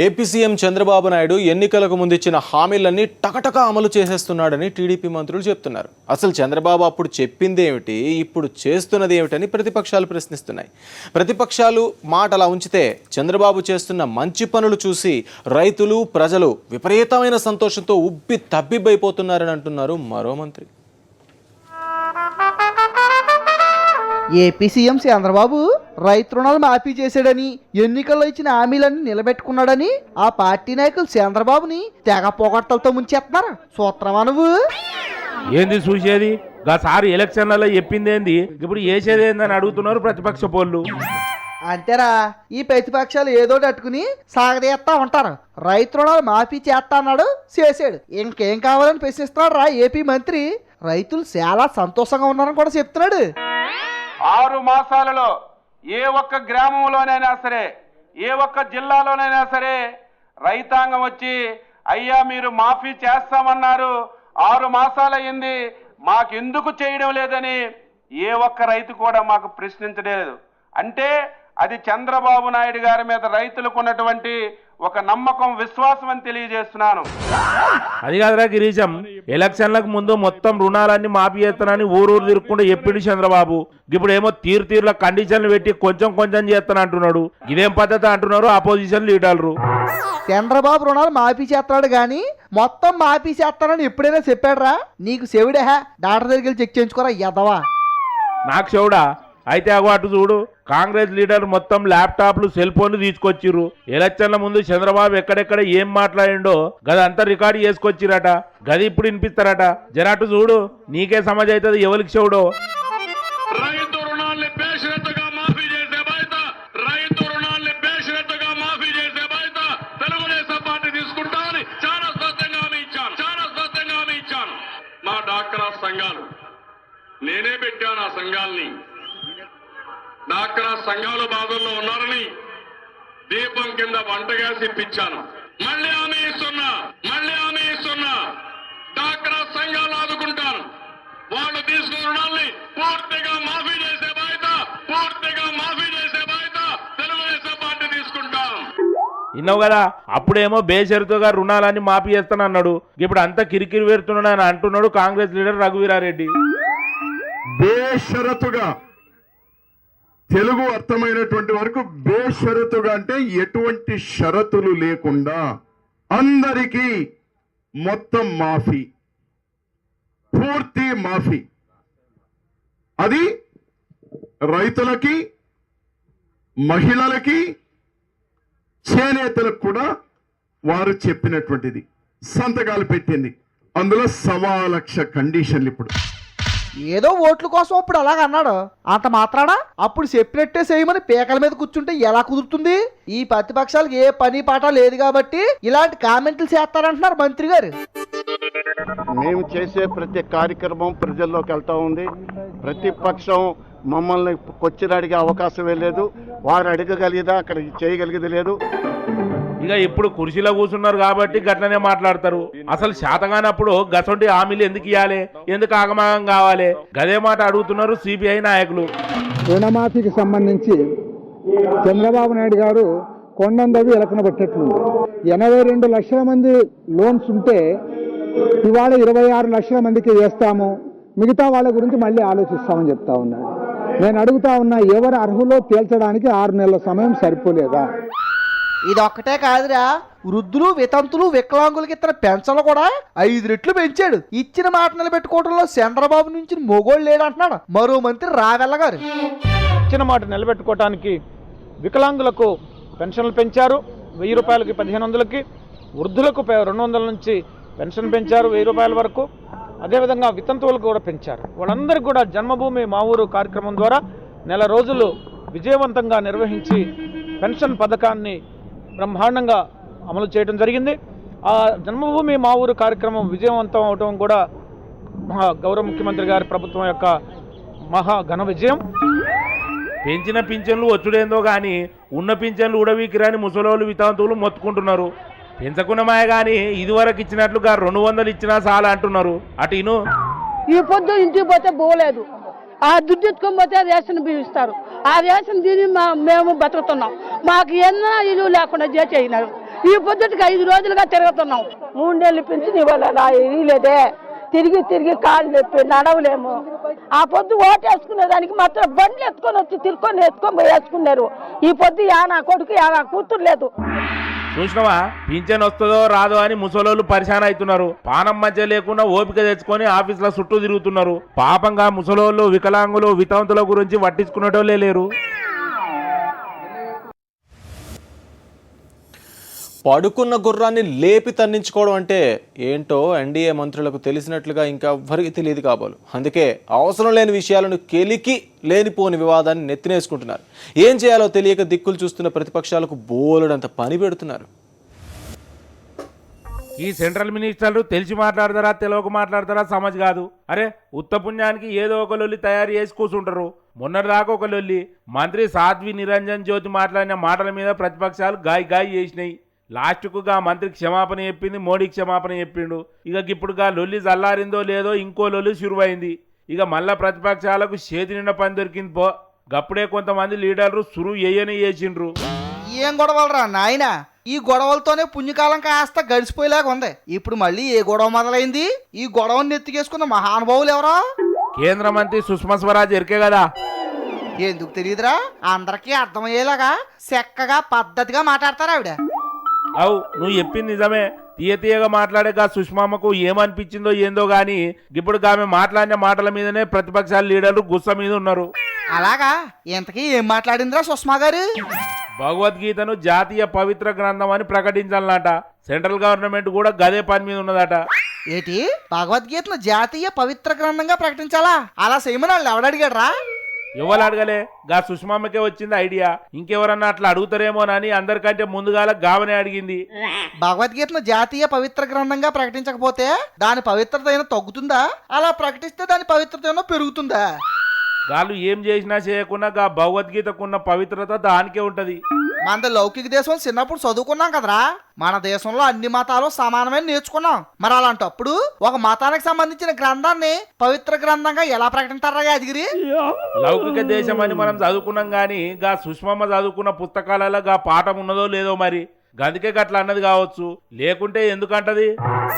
AP CM Chandrababu Naidu ఎన్నికలకు ముందిచ్చిన హామీలన్నీ టకటక అమలు చేసేస్తున్నాడని టీడీపీ మంత్రులు చెప్తున్నారు. అసలు చంద్రబాబు అప్పుడు చెప్పింది ఏమిటి, ఇప్పుడు చేస్తున్నది ఏమిటని ప్రతిపక్షాలు ప్రశ్నిస్తున్నాయి. ప్రతిపక్షాలు మాట అలా ఉంచితే చంద్రబాబు చేస్తున్న మంచి పనులు చూసి రైతులు, ప్రజలు విపరీతమైన సంతోషంతో ఉబ్బి తబ్బిబ్బైపోతున్నారని అంటున్నారు మరో మంత్రి. ఏపీ సీఎం చంద్రబాబు రైతు రుణాలు మాఫీ చేశాడని, ఎన్నికల్లో ఇచ్చిన హామీలన్నీ నిలబెట్టుకున్నాడని ఆ పార్టీ నాయకులు చంద్రబాబుని తెగ పొగట్టలతో ముంచేస్తున్నారు. సూత్రమా నువ్వు? ఏంది చూసేది? సారి ఎలక్షన్లలో చెప్పిందేంది, ఇప్పుడు చేసేది ఏందని అడుగుతున్నారు ప్రతిపక్ష పోళ్ళు. అంతేరా, ఈ ప్రతిపక్షాలు ఏదోటి అట్టుకుని సాగదీస్తా ఉంటారు. రైతు రుణాలు మాఫీ చేస్తా అన్నాడు, చేసాడు. ఇంకేం కావాలని ప్రశ్నిస్తున్నాడు రా ఏపీ మంత్రి. రైతులు చాలా సంతోషంగా ఉన్నారని కూడా చెప్తున్నాడు. 6 మాసాలలో ఏ ఒక్క గ్రామంలోనైనా సరే, ఏ ఒక్క జిల్లాలోనైనా సరే రైతాంగం వచ్చి అయ్యా మీరు మాఫీ చేస్తామన్నారు, 6 మాసాలయ్యింది మాకెందుకు చేయడం లేదని ఏ ఒక్క రైతు కూడా మాకు ప్రశ్నించలేదు. అంటే అది చంద్రబాబు నాయుడు గారి మీద రైతులకు ఉన్నటువంటి ఒక నమ్మకం, విశ్వాసం అని తెలియజేస్తున్నాను. అది కాదురా గిరీశం, ఎలక్షన్లకు ముందు మొత్తం రుణాలన్నీ మాఫీ చేస్తానని ఊరు తిరుక్కుంటూ చెప్పిండు చంద్రబాబు. ఇప్పుడు ఏమో తీరుల కండిషన్లు పెట్టి కొంచెం కొంచెం చేస్తాను అంటున్నాడు. ఇదేం పద్ధతి అంటున్నారు అపోజిషన్ లీడర్లు. చంద్రబాబు రుణాలు మాఫీ చేస్తాడు గాని మొత్తం మాఫీ చేస్తానని ఎప్పుడైనా చెప్పాడురా? నీకు చెవిడే, డాక్టర్ దగ్గరికి వెళ్ళి చెక్ చేయించుకోరా ఎదవా. నాకు చెవుడా? అయితే అగో అటు చూడు, కాంగ్రెస్ లీడర్ మొత్తం ల్యాప్టాప్లు, సెల్ ఫోన్లు తీసుకొచ్చిర్రు. ఎలక్షన్ల ముందు చంద్రబాబు ఎక్కడెక్కడ ఏం మాట్లాడిండో గదంతా రికార్డు చేసుకొచ్చిరట. గది ఇప్పుడు వినిపిస్తారట. జరాటు చూడు, నీకే సమజ్ అవుతుంది ఎవరికి చెవుడో. రైతు రుణాల్ని బేషరతుగా మాఫీ చేసే బాధ్యత, రైతు రుణాల్ని బేషరతుగా మాఫీ చేసే బాధ్యత తెలుగుదేశం పార్టీ తీసుకుంటామని చాలా స్పష్టంగా హామీ ఇచ్చాను. మా డాక్రా సంఘాలు, నేనే పెట్టాను ఆ సంఘాలని. డాక్రా సంఘాలు బాధల్లో ఉన్నారని దీపం కింద వంట గ్యాస్ ఇప్పించాను. మళ్ళీ హామీ ఇస్తున్నా డాక్రా సంఘాలు ఆదుకుంటాను. వాళ్ళు తీసుకున్న రుణాల్ని పూర్తిగా మాఫీ చేసే బాధ్యత తెలుగుదేశం పార్టీ తీసుకుంటాం. విన్నావు కదా, అప్పుడేమో బేషరతుగా రుణాలన్నీ మాఫీ చేస్తానన్నాడు. ఇప్పుడు అంతా కిరికిరి పెడుతున్నాడని అంటున్నాడు కాంగ్రెస్ లీడర్ రఘువీరారెడ్డి. బేషరతుగా తెలుగు అర్థమైనటువంటి వరకు బేషరతుగా అంటే ఎటువంటి షరతులు లేకుండా అందరికీ మొత్తం మాఫీ, పూర్తి మాఫీ. అది రైతులకి, మహిళలకి, చేనేతలకు కూడా వారు చెప్పినటువంటిది సంతకాలు పెట్టింది. అందులో 1,00,000 కండిషన్లు. ఇప్పుడు ఏదో ఓట్ల కోసం అప్పుడు అలాగ అన్నాడు. అంత మాత్రానా అప్పుడు చెప్పినట్టే చేయమని పీకల మీద కూర్చుంటే ఎలా కుదురుతుంది? ఈ ప్రతిపక్షాలకు ఏ పని పాట లేదు కాబట్టి ఇలాంటి కామెంట్లు చేస్తారంటున్నారు మంత్రి గారు. మేము చేసే ప్రతి కార్యక్రమం ప్రజల్లోకి వెళ్తా ఉంది. ప్రతిపక్షం మమ్మల్ని క్వశ్చన్ అడిగే అవకాశమే లేదు. వారు అడగగలిగేదా అక్కడ చేయగలిగేది లేదు. ఇక ఇప్పుడు కుర్చీలో కూర్చున్నారు కాబట్టి గట్లనే మాట్లాడతారు. అసలు శాతగానప్పుడు గసంటి హామీలు ఎందుకు ఇవ్వాలి, ఎందుకు ఆగమాగం కావాలి? గదే మాట అడుగుతున్నారు సిపిఐ నాయకులు. రుణమాఫీకి సంబంధించి చంద్రబాబు నాయుడు గారు కొండందవి ఎలకన పెట్టినట్లుంది. 82 లక్షల మంది లోన్స్ ఉంటే ఇవాళ 26 లక్షల మందికి వేస్తాము, మిగతా వాళ్ళ గురించి మళ్ళీ ఆలోచిస్తామని చెప్తా ఉన్నాడు. నేను అడుగుతా ఉన్నా, ఎవరు అర్హులో తేల్చడానికి 6 నెలల సమయం సరిపోలేదా? ఇదొక్కటే కాదురా, వృద్ధులు, వితంతులు, వికలాంగులకి ఇతర పెన్షన్లు కూడా 5 రెట్లు పెంచాడు. ఇచ్చిన మాట నిలబెట్టుకోవడంలో చంద్రబాబు నుంచి మొగోళ్ళు లేడంటున్నాడు మరో మంత్రి రావెల్ల గారు. ఇచ్చిన మాట నిలబెట్టుకోవటానికి వికలాంగులకు పెన్షన్లు పెంచారు 1000 రూపాయలకి 1500కి, వృద్ధులకు 200 నుంచి పెన్షన్ పెంచారు 1000 రూపాయల వరకు. అదేవిధంగా వితంతువులకు కూడా పెంచారు. వాళ్ళందరికీ కూడా జన్మభూమి మా ఊరు కార్యక్రమం ద్వారా నెల రోజులు విజయవంతంగా నిర్వహించి పెన్షన్ పథకాన్ని బ్రహ్మాండంగా అమలు చేయడం జరిగింది. ఆ జన్మభూమి మా ఊరు కార్యక్రమం విజయవంతం అవడం కూడా గౌరవ ముఖ్యమంత్రి గారి ప్రభుత్వం యొక్క మహా ఘన విజయం. పెంచిన పింఛన్లు వచ్చుడేందో కానీ ఉన్న పింఛన్లు ఉడవీకిరాని ముసలోళ్ళు, వితాంతువులు మొత్తుకుంటున్నారు. పెంచకున్నమాయ కానీ ఇదివరకు ఇచ్చినట్లుగా 200 ఇచ్చినా చాలా అంటున్నారు. అటు ఇను, ఈ పొద్దు ఇంటికి పోతే పోలేదు, ఆ దుడ్డు ఎత్తుకొని పోతే రేషన్ బియ్యం ఇస్తారు. ఆ రేషన్ తిని మేము బతుకుతున్నాం. మాకు ఎన్నో ఇల్లు లేకుండా చేసినారు. ఈ పొద్దుటికి 5 రోజులుగా తిరుగుతున్నాం. 3 నెలలు పింఛన్ ఇవ్వలేదే, తిరిగి కాళ్ళు నొప్పి నడవలేము. ఆ పొద్దు ఓటేసుకునే దానికి మాత్రం బండ్లు ఎత్తుకొని వచ్చి ఎత్తుకొని పోయి వేసుకున్నారు. ఈ పొద్దు నా కొడుకు నా కూతురు లేదు. చూసినవా, పింఛన్ వస్తుందో రాదో అని ముసలోళ్ళు పరిశాన అవుతున్నారు. పానం మధ్య లేకుండా ఓపిక తెచ్చుకొని ఆఫీసుల చుట్టూ తిరుగుతున్నారు. పాపంగా ముసలోళ్ళు, వికలాంగులు, వితంతుల గురించి పట్టించుకునేటోళ్ళే లేరు. పడుకున్న గుర్రాన్ని లేపి తన్నించుకోవడం అంటే ఏంటో ఎన్డీఏ మంత్రులకు తెలిసినట్లుగా ఇంకా ఎవ్వరికి తెలియదు కాబోలు. అందుకే అవసరం లేని విషయాలను కెలికి లేనిపోని వివాదాన్ని నెత్తినేసుకుంటున్నారు. ఏం చేయాలో తెలియక దిక్కులు చూస్తున్న ప్రతిపక్షాలకు బోలెడంత పని పెడుతున్నారు. ఈ సెంట్రల్ మినిస్టర్లు తెలిసి మాట్లాడతారా తెలియక మాట్లాడతారా సమజ్ కాదు. అరే ఉత్తపుణ్యానికి ఏదో ఒక లొల్లి తయారు చేసి కూర్చుంటారు. మొన్నటిదాకా ఒక లొల్లి మంత్రి సాధ్వి నిరంజన్ జ్యోతి మాట్లాడిన మాటల మీద ప్రతిపక్షాలు గాయి చేసినాయి. లాస్ట్కుగా మంత్రి క్షమాపణ చెప్పింది, మోడీ క్షమాపణ చెప్పిండు. ఇక ఇప్పుడుగా లొల్లి చల్లారిందో లేదో ఇంకో లొల్లి శురువైంది. ఇక మళ్ళా ప్రతిపక్షాలకు చేతి నిండా పని దొరికింది పో. గప్పుడే కొంతమంది లీడర్లు సురువు చేసిండ్రు. ఏం గొడవలరా నాయన, ఈ గొడవలతోనే పుణ్యకాలం కాస్త గడిచిపోయేలాగా ఉంది. ఇప్పుడు మళ్ళీ ఏ గొడవ మొదలైంది? ఈ గొడవను నెత్తికేసుకున్న మహానుభావులు ఎవరో? కేంద్ర మంత్రి సుష్మా స్వరాజ్ ఎరికే కదా. ఎందుకు తెలియదురా, అందరికీ అర్థమయ్యేలాగా చక్కగా పద్ధతిగా మాట్లాడతారు ఆవిడ. అవు నువ్వు చెప్పింది నిజమే. తీయగా మాట్లాడే సుష్మామ్మకు ఏమనిపించిందో ఏందో గాని ఇప్పుడు ఆమె మాట్లాడిన మాటల మీదనే ప్రతిపక్షాల లీడర్లు గుస్స మీద ఉన్నారు. అలాగా? ఇంతకీ ఏం మాట్లాడిందిరా సుష్మా గారు? భగవద్గీతను జాతీయ పవిత్ర గ్రంథం అని ప్రకటించాలన్నట. సెంట్రల్ గవర్నమెంట్ కూడా గదే పని మీద ఉన్నదట. ఏంటి, భగవద్గీతను జాతీయ పవిత్ర గ్రంథంగా ప్రకటించాలా? అలా చేయమని వాళ్ళు ఎవడడిగాడ్రా? ఎవరు అడగలే, గా సుష్మామ్మకే వచ్చింది ఐడియా. ఇంకెవరన్నా అట్లా అడుగుతారేమోనని అందరికంటే ముందుగాల గావనే అడిగింది. భగవద్గీతను జాతీయ పవిత్ర గ్రంథంగా ప్రకటించకపోతే దాని పవిత్రత అయినా తగ్గుతుందా? అలా ప్రకటిస్తే దాని పవిత్రత అయినా పెరుగుతుందా? గాళ్ళు ఏం చేసినా చేయకుండా గా భగవద్గీతకున్న పవిత్రత దానికే ఉంటది. మన లౌకిక దేశం చిన్నప్పుడు చదువుకున్నాం కదరా. మన దేశంలో అన్ని మతాలు సమానమైన నేర్చుకున్నాం. మరి అలాంటప్పుడు ఒక మతానికి సంబంధించిన గ్రంథాన్ని పవిత్ర గ్రంథంగా ఎలా ప్రకటించారా యాదగిరి? లౌకిక దేశం అని మనం చదువుకున్నాం గాని గా సుష్మమ్మ చదువుకున్న పుస్తకాలలో గా పాఠం ఉన్నదో లేదో మరి. గదికే గట్లా అన్నది కావచ్చు, లేకుంటే ఎందుకంటది?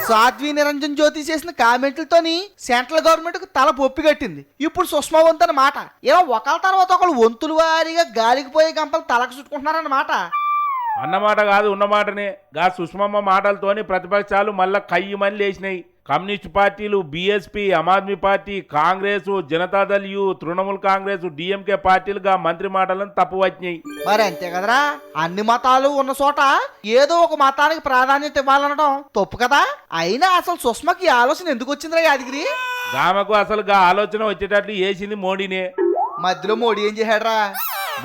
సాధ్వి నిరంజన్ జ్యోతి చేసిన కామెంట్లతోని సెంట్రల్ గవర్నమెంట్ కు తల పొప్పి కట్టింది. ఇప్పుడు సుష్మా వంతు అన్నమాట. ఇలా ఒకళ్ళ తర్వాత ఒకళ్ళు వంతులు వారీగా గాలికి పోయే గంపలు తలకు చుట్టుకుంటున్నారన్నమాట. అన్నమాట కాదు, ఉన్నమాటనే. గా సుష్మమ్మ మాటలతోని ప్రతిపక్షాలు మళ్ళా కయ్యమని లేచినాయి. కమ్యూనిస్ట్ పార్టీలు, BSP, Aam Aadmi party, Congress, Janata Dal you, Trinamool Congress, DMK పార్టీలుగా మంత్రి మాటలను తప్పు వచ్చినాయి. మరి అంతే కదరా, అన్ని మతాలు ఉన్న చోట ఏదో ఒక మతానికి ప్రాధాన్యత ఇవ్వాలనడం తప్పు కదా. అయినా అసలు సుష్మకి ఆలోచన ఎందుకు వచ్చిందిరా యాదగిరి? గామకు అసలు గా ఆలోచన వచ్చేటట్లు చేసింది మోడీనే. మధ్యలో మోడీ ఏం చేశాడ్రా?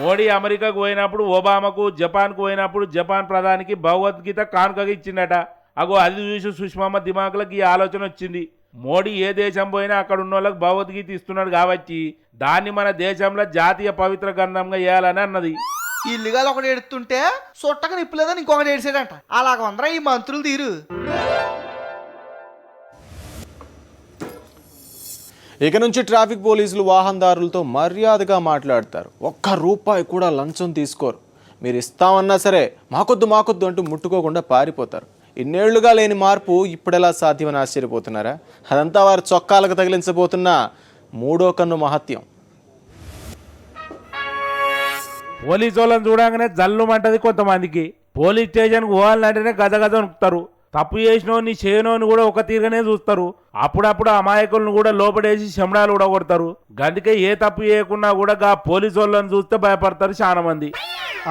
మోడీ అమెరికాకు పోయినప్పుడు ఒబామాకు, జపాన్కు పోయినప్పుడు జపాన్ ప్రధానికి భగవద్గీత కానుకగా ఇచ్చిందట. అగో అది చూసి సుష్మమ్మ దిమాకులకు ఈ ఆలోచన వచ్చింది. మోడీ ఏ దేశం పోయినా అక్కడ ఉన్న వాళ్ళకి భగవద్గీత ఇస్తున్నాడు కాబట్టి దాన్ని మన దేశంలో జాతీయ పవిత్ర గ్రంథంగా వేయాలని అన్నది. ఇల్లుగాలు ఒకటి ఎడుతుంటే చుట్టగా నిప్పులేదని ఇంకొకటి ఏడిసాడంట. అలాగ ఉందరా ఈ మంత్రులు తీరు. ఇక నుంచి ట్రాఫిక్ పోలీసులు వాహనదారులతో మర్యాదగా మాట్లాడతారు. ₹1 కూడా లంచం తీసుకోరు. మీరు ఇస్తామన్నా సరే మాకొద్దు అంటూ ముట్టుకోకుండా పారిపోతారు. ఇన్నేళ్లుగా లేని మార్పు ఇప్పుడెలా సాధ్యమని ఆశ్చర్యపోతున్నారా? అదంతా వారి చొక్కాలకు తగిలించబోతున్న 3వ కన్ను మహత్యం. పోలీసు వాళ్ళని చూడగానే జల్లుమంటది కొంతమందికి. పోలీస్ స్టేషన్కి పోవాలంటేనే గజ నొక్కుతారు. తప్పు చేసినోని చేయనోని కూడా ఒక తీరుగానే చూస్తారు. అప్పుడప్పుడు అమాయకులను కూడా లోపడేసి శమడాలు కూడా కొడతారు. గందుకే ఏ తప్పు చేయకున్నా కూడా గా పోలీసు వాళ్ళని చూస్తే భయపడతారు చాలా మంది.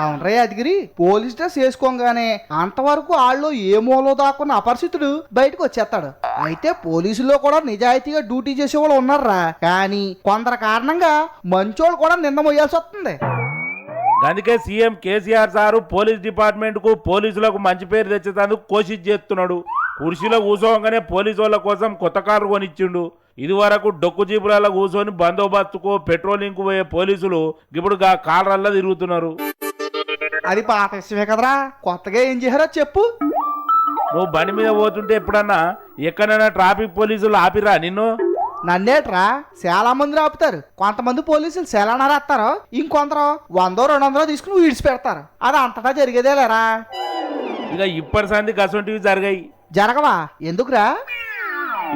అవునరా యాదగిరి, పోలీస్ డ్రెస్ వేసుకోగానే అంతవరకు ఆళ్ళు ఏ మూలో దాక్కున్న అపరిచితుడు బయటకు వచ్చేస్తాడు. అయితే పోలీసులో కూడా నిజాయితీగా డ్యూటీ చేసేవాళ్ళు ఉన్నారా, కానీ కొందరు కారణంగా మంచోళ్ళు కూడా నింద మొయ్యాల్సి వస్తుంది. అందుకే CM KCR sir police department కు, పోలీసులకు మంచి పేరు తెచ్చేందుకు కోషిష్ చేస్తున్నాడు. కుర్చీలో కూర్చోగానే పోలీసు వాళ్ళ కోసం కొత్త కారు కొనిచ్చిండు. ఇది వరకు డొక్కు జీపులలో కూర్చొని బందోబస్తుకు, పెట్రోలింగ్ కు పోయే పోలీసులు ఇప్పుడు కాలరల్లా తిరుగుతున్నారు. అది పాత విషయమే కదరా, కొత్తగా ఏం చేశారో చెప్పు. నువ్వు బండి మీద పోతుంటే ఎప్పుడన్నా ఎక్కడైనా ట్రాఫిక్ పోలీసులు ఆపిరా నిన్ను? నన్నేట్రా, చాలా మంది ఆపుతారు. కొంతమంది పోలీసులు సెలానా రాస్తారు, ఇంకొందరు 100-200 తీసుకుని విడిచిపెడతారు. అది అంతటా జరిగేదే లేరా. ఇక ఇప్పటి సంది గసంటివి జరిగాయి. జరగవా? ఎందుకురా?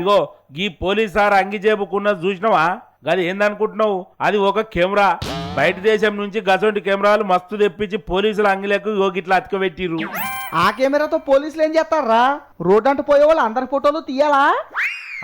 ఇగో గీ పోలీస్ సార్ అంగి చేపుకున్న చూసినావా? గది ఏందనుకుంటున్నావు? అది ఒక కెమెరా. బయట దేశం నుంచి గసంటి కెమెరాలు మస్తు తెప్పించి పోలీసుల అంగిలకు ఇట్లా అతికబెట్టిర్రు. ఆ కెమెరాతో పోలీసులు ఏం చేస్తారా? రోడ్డు అంటూ పోయే వాళ్ళు అందరి ఫోటోలు తీయాలా?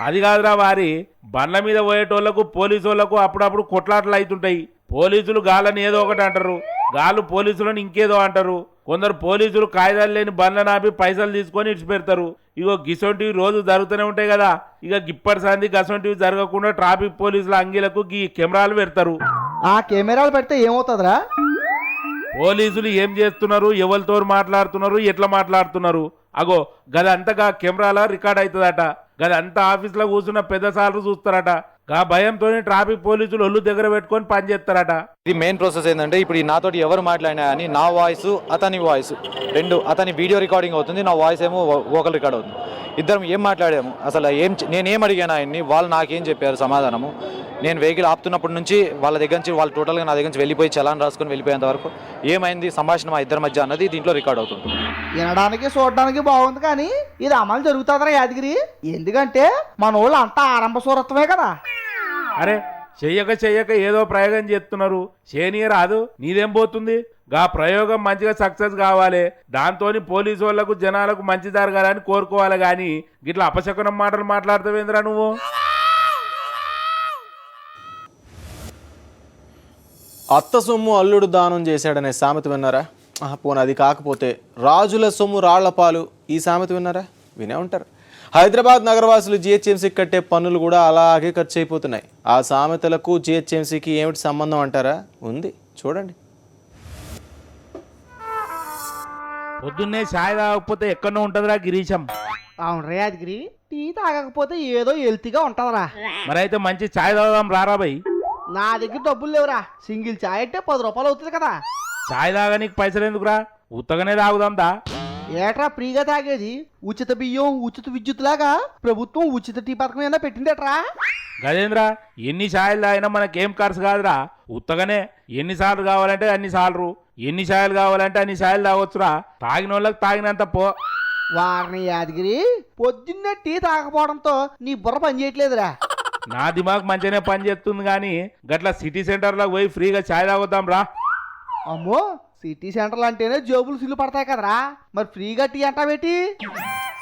అది కాదురా వారి, బండ్ల మీద పోయేటోళ్లకు పోలీసు వాళ్ళకు అప్పుడప్పుడు కొట్లాటలు అవుతుంటాయి. పోలీసులు గాలని ఏదో ఒకటి అంటారు, గాలు పోలీసులను ఇంకేదో అంటారు. కొందరు పోలీసులు కాయిదాలు లేని బండ్లను ఆపి పైసలు తీసుకొని ఇడిచిపెడతారు. ఇగో గిసొంటివి రోజు జరుగుతూనే ఉంటాయి కదా. ఇక గిప్పటి సంది గసొంటివి జరగకుండా ట్రాఫిక్ పోలీసుల అంగీలకు ఈ కెమెరాలు పెడతారు. ఆ కెమెరాలు పెడితే ఏమవుతుందిరా? పోలీసులు ఏం చేస్తున్నారు, ఎవరితో మాట్లాడుతున్నారు, ఎట్లా మాట్లాడుతున్నారు, అగో గదంతగా కెమెరాల రికార్డ్ అవుతుందట. గదంతా ఆఫీసులో కూర్చున్న పెద్ద సార్లు చూస్తారట. గా భయంతో ట్రాఫిక్ పోలీసులు ఒళ్ళు దగ్గర పెట్టుకొని పనిచేస్తారట. ఇది మెయిన్ ప్రాసెస్ ఏంటంటే, ఇప్పుడు నాతోటి ఎవరు మాట్లాడినా అని నా వాయిస్ అతని వాయిస్ రెండు, అతని వీడియో రికార్డింగ్ అవుతుంది, నా వాయిస్ ఏమో వోకల్ రికార్డ్ అవుతుంది. ఇద్దరం ఏం మాట్లాడాము, అసలు నేనేం అడిగాను ఆయన్ని, వాళ్ళు నాకేం చెప్పారు సమాధానము. నేను వెహికల్ ఆపుతున్నప్పటి నుంచి వాళ్ళ దగ్గర నుంచి వాళ్ళు టోటల్గా నా దగ్గర నుంచి వెళ్ళిపోయి చలాన్ రాసుకొని వెళ్ళిపోయేంత వరకు ఏమైంది సంభాషణ మా ఇద్దరి మధ్య అన్నది దీంట్లో రికార్డ్ అవుతుంది. వినడానికి చూడడానికి బాగుంది, కానీ ఇది అమలు జరుగుతుందిరా యాదగిరి. ఎందుకంటే మన వాళ్ళు అంతా ఆరంభ సూరత్వమే కదా. అరే చెయ్యక ఏదో ప్రయోగం చేస్తున్నారు, చేయనీయ రాదు, నీదేం పోతుంది? గా ప్రయోగం మంచిగా సక్సెస్ కావాలి, దాంతోని పోలీసు వాళ్ళకు జనాలకు మంచి జరగాలని కోరుకోవాలి. గాని గిట్లా అపశకునం మాటలు మాట్లాడతావేంద్రా నువ్వు? అత్త సొమ్ము అల్లుడు దానం చేశాడనే సామెత విన్నారా? పోనీ అది కాకపోతే రాజుల సొమ్ము రాళ్లపాలు, ఈ సామెత విన్నారా? వినే ఉంటారు. హైదరాబాద్ నగరవాసులు జిహెచ్ఎంసీకి కట్టే పన్నులు కూడా అలాగే ఖర్చు అయిపోతున్నాయి. ఆ సామెతలకు జిహెచ్ఎంసీకి ఏమిటి సంబంధం అంటారా? ఉంది, చూడండి. పొద్దున్నే ఛాయ్ తాగకపోతే ఎక్కడో ఉంటదిరా గిరీశం. అవునరా యాదగిరి, టీ తాగకపోతే ఏదో హెల్తీగా ఉంటదరా. మరైతే మంచి ఛాయ్ తాగుదాం రారా బై. నా దగ్గర డబ్బులు లేవురా, సింగిల్ చాయ్ అంటే 10 రూపాయలు అవుతుంది కదా. ఛాయ్ తాగనీకి పైసలు ఎందుకురా, ఉత్తగానే తాగుదాం దా. ఏట్రా ఫ్రీగా తాగేది? ఉచిత బియ్యం, ఉచిత విద్యుత్ లాగా ప్రభుత్వం ఉచిత టీ పథకం ఏమైనా పెట్టిందేట్రా? గజేంద్ర, ఎన్ని ఛాయలు తాగినా మనకేం ఖర్చు కాదురా, ఉత్తగానే. ఎన్నిసార్లు కావాలంటే అన్ని సార్లు, ఎన్ని ఛాయలు కావాలంటే అన్ని ఛాయలు తాగొచ్చురా. తాగిన వాళ్ళకి తాగినంత పో. వారిని యాదగిరి, పొద్దున్నే టీ తాగకపోవడంతో నీ బుర్ర పని చేయట్లేదురా. నా దిమాగ్ మంచిగానే పని చేస్తుంది, కానీ గట్లా సిటీ సెంటర్లో పోయి ఫ్రీగా ఛాయ్ తాగొద్దాం రా. అమ్మో, సిటీ సెంటర్లు అంటేనే జేబులు సిల్లు పడతాయి కదరా, మరి ఫ్రీగా టీ అంటావేటి?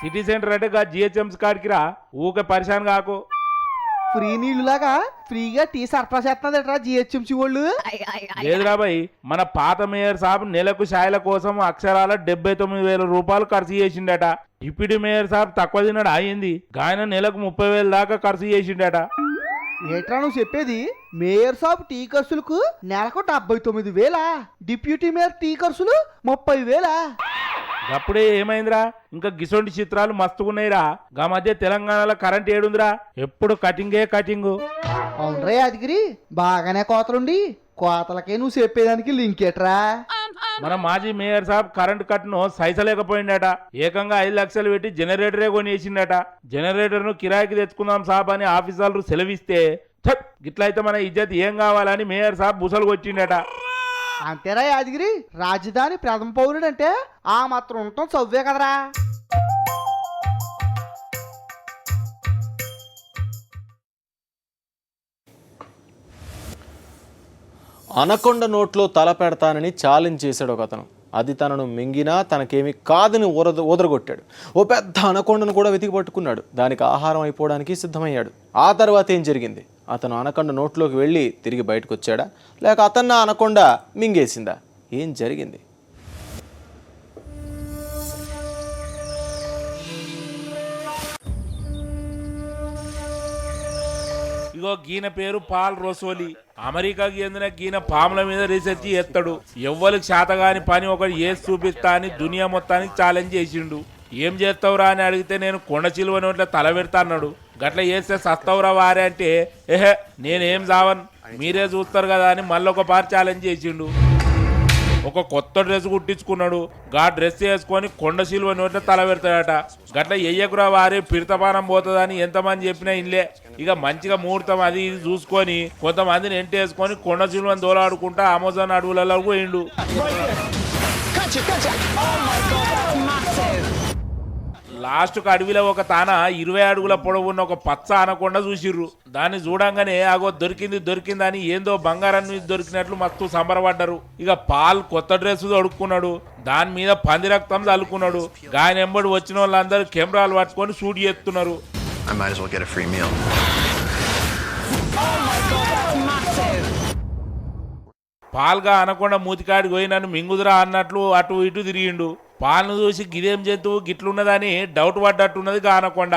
సిటీ సెంటర్ అంటే జిహెచ్ఎంసీ కాడికి రా, ఊకే పరిశాన్ కాకు. ఫ్రీ నీళ్ళులాగా ఫ్రీగా టీ సరఫరా చేస్తున్నదట్రా జిహెచ్ఎంసీ వాళ్ళు. లేదురా బాయ్, మన పాత మేయర్ సాబ్ నెలకు ఛాయల కోసం అక్షరాల 79,000 రూపాయలు ఖర్చు చేసిండట. డిప్యూటీ మేయర్ సాబ్ తక్కువ తిన్నాడు అయింది, ఆయన నెలకు 30,000 దాకా ఖర్చు చేసిండట. ఏట్రా నువ్వు చెప్పేది? మేయర్ సాబ్ టీ ఖర్చులకు నెలకు 79,000, డిప్యూటీ మేయర్ టీ ఖర్చులు 30,000. అప్పుడే ఏమైందిరా, ఇంకా గిసొంటి చిత్రాలు మస్తుగున్నాయిరా. గా మధ్య తెలంగాణలో కరెంట్ ఏడుందిరా, ఎప్పుడు కటింగే కటింగు. అవునరా యాదగిరి, బాగానే కోతలుండి కోతలకే నువ్వు చెప్పేదానికి లింక్ ఏట్రా? మన మాజీ మేయర్ సాబ్ కరెంట్ కట్ను సైసలేకపోయిందట. ఏకంగా 5 లక్షలు పెట్టి జనరేటరే కొనేసిండట. జనరేటర్ ను కిరాయికి తెచ్చుకుందాం సాబ్ అని ఆఫీసర్లు సెలవిస్తే, గిట్లయితే మన ఇజ్జత్ ఏం కావాలని మేయర్ సాబ్ బుసలు కొట్టిండట. అంతేరా యాదగిరి, రాజధాని ప్రథమ పౌరుడు అంటే ఆ మాత్రం ఉండటం చవ్వే కదరా. అనకొండ నోట్లో తల పెడతానని ఛాలెంజ్ చేశాడు ఒక అతను. అది తనను మింగినా తనకేమీ కాదని ఓదరగొట్టాడు. ఓ పెద్ద అనకొండను కూడా వెతికి పట్టుకున్నాడు. దానికి ఆహారం అయిపోవడానికి సిద్ధమయ్యాడు. ఆ తర్వాత ఏం జరిగింది? అతను అనకొండ నోట్లోకి వెళ్ళి తిరిగి బయటకు వచ్చాడా, లేక అతన్న అనకొండ మింగేసిందా? ఏం జరిగింది? ఇగో గీన పేరు పాల్ రోసోలి. అమెరికాకి చెందిన గీన పాముల మీద రీసెర్చ్ చేస్తాడు. ఎవ్వరికి శాతగాని పని ఒకటి చేసి చూపిస్తా అని దునియా మొత్తానికి ఛాలెంజ్ చేసిండు. ఏం చేస్తావురా అని అడిగితే నేను కొండ చిలువ నోట్ల తల పెడతా అన్నాడు. గట్ల చేస్తే సస్తవురా వారే అంటే, ఏహే నేనేం చావన్, మీరే చూస్తారు కదా అని మళ్ళొక పారి ఛాలెంజ్ చేసిండు. ఒక కొత్త డ్రెస్ కుట్టించుకున్నాడు. గా డ్రెస్ వేసుకొని కొండ సిలువ నోట్ల తల పెడతాడట. గట్ల ఎయ్యకురా వారే పిడతపానం పోతుందని ఎంతమంది చెప్పినా ఇల్లే. ఇక మంచిగా ముహూర్తం అది ఇది చూసుకొని కొంతమందిని ఎంటేసుకొని కొండ సిలువని దోలాడుకుంటా అమెజాన్ అడవులలో పోయిండు. లాస్ట్కు అడవిలో ఒక తాన 20 అడుగుల పొడవున్న ఒక పచ్చ అనకొండ చూసిర్రు. దాన్ని చూడంగానే అగో దొరికిందని ఏందో బంగారాన్ని దొరికినట్లు మస్తు సంబరపడ్డారు. ఇక పాల్ కొత్త డ్రెస్ తొడుక్కున్నాడు, దాని మీద పంది రక్తం చల్లుకున్నాడు. గాయన ఎంబడి వచ్చిన వాళ్ళందరూ కెమెరాలు పట్టుకొని షూట్ చేస్తున్నారు. పాల్గా అనకొండ మూతికాడికి పోయి నన్ను మింగుదురా అన్నట్లు అటు ఇటు తిరిగిండు. పాలను చూసి గిదేం జంతువు గిట్లున్నదని డౌట్ పడ్డట్టున్నది అనకొండ.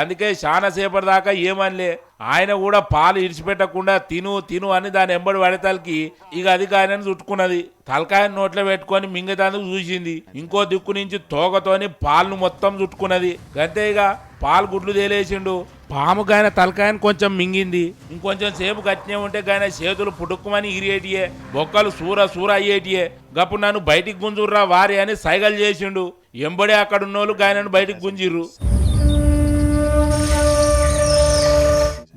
అందుకే చాలా సేపటి దాకా ఏమనిలే. ఆయన కూడా పాలు ఇడిచిపెట్టకుండా తిను అని దాని ఎంబడి పడేతలకి ఇక అది ఆయనను చుట్టుకున్నది. తలకాయని నోట్లో పెట్టుకొని మింగేందుకు చూసింది. ఇంకో దిక్కు నుంచి తోకతోని పాలను మొత్తం చుట్టుకున్నది. గంతే ఇక పాలు గుడ్లు తేలేసిండు. పాము గాయన తలకాయని కొంచెం మింగింది. ఇంకొంచెం సేపు గట్టినే ఉంటే గాయన చేతులు పుట్టుక్కుమని ఇరియేటియే, బొక్కలు సూర అయ్యేటియే. గప్పుడు నన్ను బయటికి గుంజుర్రా వారి అని సైగలు చేసిండు. ఎంబడే అక్కడున్నోళ్ళు గాయనను బయటికి గుంజిర్రు.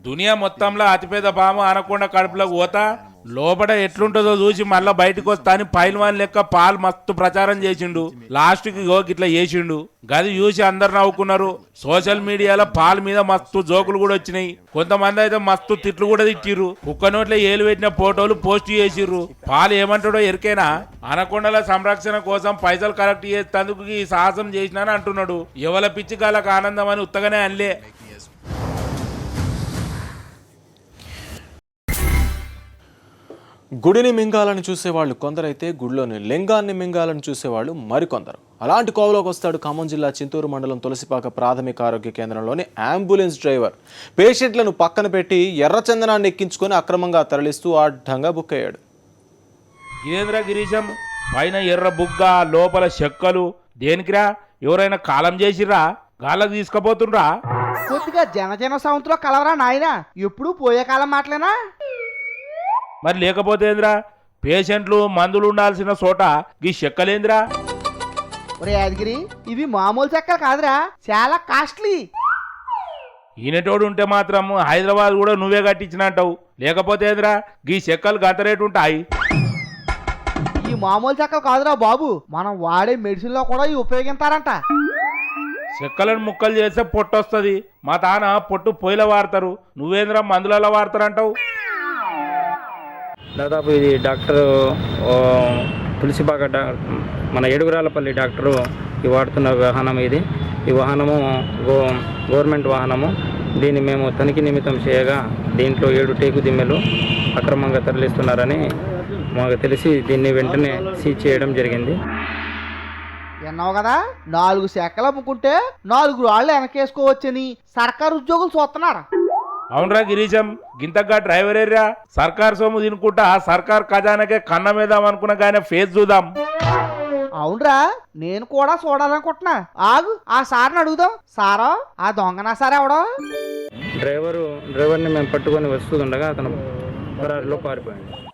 దునియా మొత్తంలో అతిపెద్ద పాము అనకొండ కడుపులోకి పోతా లోపల ఎట్లుంటుందో చూసి మళ్ళా బయటకు వస్తా అని పైల్వాన్ లెక్క పాలు మస్తు ప్రచారం చేసిండు. లాస్ట్కి ఇట్లా చేసిండు. గది చూసి అందరు నవ్వుకున్నారు. సోషల్ మీడియాలో పాల మీద మస్తు జోకులు కూడా వచ్చినాయి. కొంతమంది అయితే మస్తు తిట్లు కూడా తిట్టిర్రు. కుక్క నోట్ల ఏలు పెట్టిన ఫోటోలు పోస్ట్ చేసిర్రు. పాలు ఏమంటాడో ఎరికేనా, అనకొండల సంరక్షణ కోసం పైసలు కలెక్ట్ చేసేందుకు ఈ సాహసం చేసినాని అంటున్నాడు. ఎవల పిచ్చి గాలకు ఆనందం అని ఉత్తగానే అనలే. గుడిని మింగాలని చూసేవాళ్ళు కొందరైతే గుడిలోని లింగాన్ని మింగాలని చూసేవాళ్ళు మరికొందరు. అలాంటి కోవలోకి వస్తాడు ఖమ్మం జిల్లా చింతూరు మండలం తులసిపాక ప్రాథమిక ఆరోగ్య కేంద్రంలోని అంబులెన్స్ డ్రైవర్. పేషెంట్లను పక్కన పెట్టి ఎర్రచందనాన్ని ఎక్కించుకొని అక్రమంగా తరలిస్తూ అడ్డంగా బుక్ అయ్యాడు. గిరేంద్ర గిరీశం పైన ఎర్ర బుగ్గ, లోపల చెక్కలు దేనికిరా? ఎవరైనా కాలం చేసిర్రా? గాళ్ళకు తీసుకుపోతుండ్రా? కొద్దిగా జనజన సౌండ్లో కలవరా నాయన, ఎప్పుడు పోయే కాలం మాటలేనా? మరి లేకపోతే ఏంద్రా? పేషెంట్లు మందులు ఉండాల్సిన చోట ఈ చెక్కలేంద్రా? ఒరే యాదగిరి, ఇవి మామూలు చెక్కలు కాదురా, చాలా కాస్ట్లీ. ఈయనటోడు ఉంటే మాత్రం హైదరాబాద్ కూడా నువ్వే కట్టించినట్టావు. లేకపోతే ఏంద్రా ఈ చెక్కలు గంత రేటు ఉంటాయి. ఈ మామూలు చెక్కలు కాదురా బాబు, మనం వాడే మెడిసిన్ లో కూడా ఇవి ఉపయోగిస్తారంట. చెక్కలను ముక్కలు చేస్తే పొట్టు వస్తుంది. మా తాన పొట్టు పొయ్యిలో వాడతారు, నువ్వేంద్రా మందులలో వాడతారంటావు. దాదాపు ఇది డాక్టర్ తులసిపాక మన ఏడుగురాలపల్లి డాక్టరు ఈ వాడుతున్న వాహనం ఇది. ఈ వాహనము గవర్నమెంట్ వాహనము. దీన్ని మేము తనిఖీ నిమిత్తం చేయగా దీంట్లో 7 టేకు దిమ్మెలు అక్రమంగా తరలిస్తున్నారని మాకు తెలిసి దీన్ని వెంటనే సీజ్ చేయడం జరిగింది. విన్నావు కదా, 4 శాఖలు అమ్ముకుంటే 4 రాళ్ళు వెనకేసుకోవచ్చని సర్కారు ఉద్యోగులు చూస్తున్నారు. అవునరా గిరీశం, గింతగా డ్రైవర్ ఏరియా సర్కార్ సొమ్ము తినుకుంటా సర్కార్ ఖజానాకే కన్న మీద అనుకున్న కానీ ఫేస్ చూద్దాం. అవునరా, నేను కూడా చూడాలనుకుంటున్నా. ఆగు, ఆ సార్ని అడుగుదాం. సారా, ఆ దొంగనా సార్ ఎవడో? డ్రైవర్ని మేము పట్టుకొని వస్తుండగా అతను పరారిలో పారిపోయాడు.